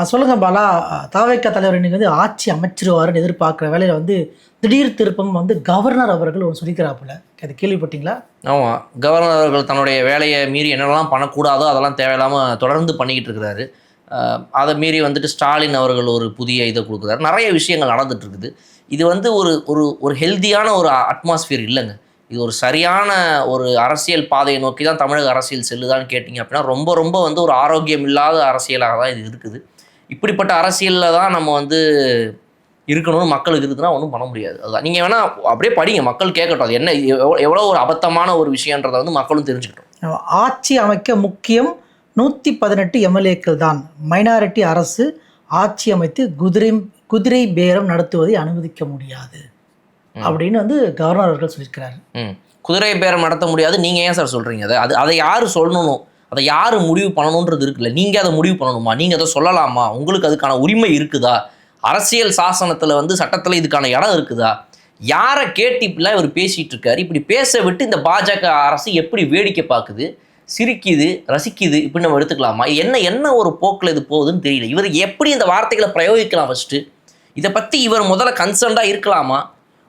சொல்லுங்க பாலா. தவிக தலைவர் இன்னைக்கு வந்து ஆட்சி அமைச்சிருவாருன்னு எதிர்பார்க்குற வேலையில் வந்து திடீர் திருப்பம் வந்து கவர்னர் அவர்கள் ஒன்று சொல்லிக்கிறாப்புல. அது கேள்விப்பட்டீங்களா? ஆமாம், கவர்னர் அவர்கள் தன்னுடைய வேலையை மீறி என்னெல்லாம் பண்ணக்கூடாதோ அதெல்லாம் தேவையில்லாமல் தொடர்ந்து பண்ணிக்கிட்டு இருக்கிறாரு. அதை மீறி வந்துட்டு ஸ்டாலின் அவர்கள் ஒரு புதிய இதை கொடுக்குறாரு. நிறைய விஷயங்கள் நடந்துட்டு இருக்குது. இது வந்து ஒரு ஒரு ஒரு ஹெல்த்தியான ஒரு அட்மாஸ்பியர் இல்லைங்க. இது ஒரு சரியான ஒரு அரசியல் பாதையை நோக்கி தான் தமிழக அரசியல் செல்லுதான்னு கேட்டிங்க அப்படின்னா ரொம்ப ரொம்ப வந்து ஒரு ஆரோக்கியம் இல்லாத அரசியலாக தான் இது இருக்குது. இப்படிப்பட்ட அரசியலில் தான் நம்ம வந்து இருக்கணும்னு மக்களுக்கு இருக்குதுன்னா ஒன்றும் பண்ண முடியாது. அதுதான் நீங்கள் வேணால் அப்படியே படிங்க, மக்கள் கேட்கட்டும் அது என்ன எவ்வளோ ஒரு அபத்தமான ஒரு விஷயன்றதை வந்து மக்களும் தெரிஞ்சுக்கிட்டோம். ஆட்சி அமைக்க முக்கியம் 118 எம்எல்ஏக்கள் தான். மைனாரிட்டி அரசு ஆட்சி அமைத்து குதிரை பேரம் நடத்துவதை அனுமதிக்க முடியாது அப்படின்னு வந்து கவர்னர் அவர்கள் சொல்லியிருக்கிறாரு. குதிரை பேரம் நடத்த முடியாது. நீங்கள் ஏன் சார் சொல்கிறீங்க? அதை யார் சொல்லணும்? அதை யார் முடிவு பண்ணணுன்றது இருக்குல்ல. நீங்கள் அதை முடிவு பண்ணணுமா? நீங்கள் அதை சொல்லலாமா? உங்களுக்கு அதுக்கான உரிமை இருக்குதா? அரசியல் சாசனத்தில் வந்து சட்டத்தில் இதுக்கான இடம் இருக்குதா? யாரை கேட்டு இப்படிலாம் இவர் பேசிகிட்டு இருக்காரு? இப்படி பேச விட்டு இந்த பாஜக அரசு எப்படி வேடிக்கை பார்க்குது, சிரிக்குது, ரசிக்குது, இப்படி நம்ம எடுத்துக்கலாமா? என்ன ஒரு போக்கில் இது போகுதுன்னு தெரியல. இவர் எப்படி இந்த வார்த்தைகளை பிரயோகிக்கலாம்? ஃபஸ்ட்டு இதை பற்றி இவர் முதல்ல கன்சர்ன்டாக இருக்கலாமா?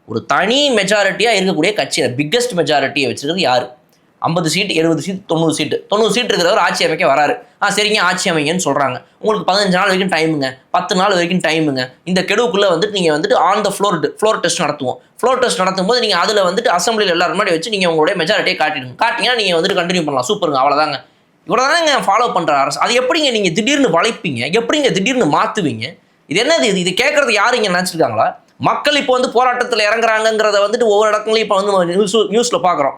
ஒரு தனி மெஜாரிட்டியாக இருக்கக்கூடிய கட்சியில் பிக்கஸ்ட் மெஜாரிட்டியை வச்சுருக்கிறது யார்? 50 சீட்டு, 70 சீட்டு, 90 சீட்டு இருக்கிறவர் ஆட்சி அமைக்க வராரு. சரிங்க ஆட்சி அமைங்கன்னு சொல்கிறாங்க. உங்களுக்கு 15 நாள் வரைக்கும் டைமுங்க, 10 நாள் வரைக்கும் டைமுங்க. இந்த கெடுவுக்குள்ளே வந்துட்டு நீங்கள் வந்துட்டு ஆன் த ஃப்ளோர் டெஸ்ட் நடத்துவோம். ஃப்ளோர் டெஸ்ட் நடத்தும் போது நீங்கள் அதில் வந்துட்டு அசம்பிளியில் எல்லாரும் முன்னாடி வச்சு நீங்கள் உங்களுடைய மெஜாரிட்டியை காட்டிங்கன்னா நீங்கள் வந்துட்டு கண்டினியூ பண்ணலாம். சூப்பருங்க, அவ்வளோதாங்க. இவ்வளோ தானே ஃபாலோ பண்ணுற அரசு. அது எப்படிங்க நீங்கள் திடீர்னு வளைப்பீங்க? எப்படிங்க திடீர்னு மாற்றுவீங்க? இது என்னது? இது கேட்குறது யார் இங்கே நினச்சிருக்காங்களா? மக்கள் இப்போ வந்து போராட்டத்தில் இறங்குறாங்கிறத வந்துட்டு ஒவ்வொரு இடத்துலையும் இப்போ வந்து நியூஸில் பார்க்குறோம்.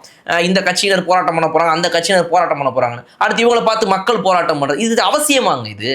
இந்த கட்சியினர் போராட்டம் பண்ண போகிறாங்க, அந்த கட்சியினர் போராட்டம் பண்ண போகிறாங்கன்னு. அடுத்து இவங்களை பார்த்து மக்கள் போராட்டம் பண்ணுறது இது அவசியமாங்க? இது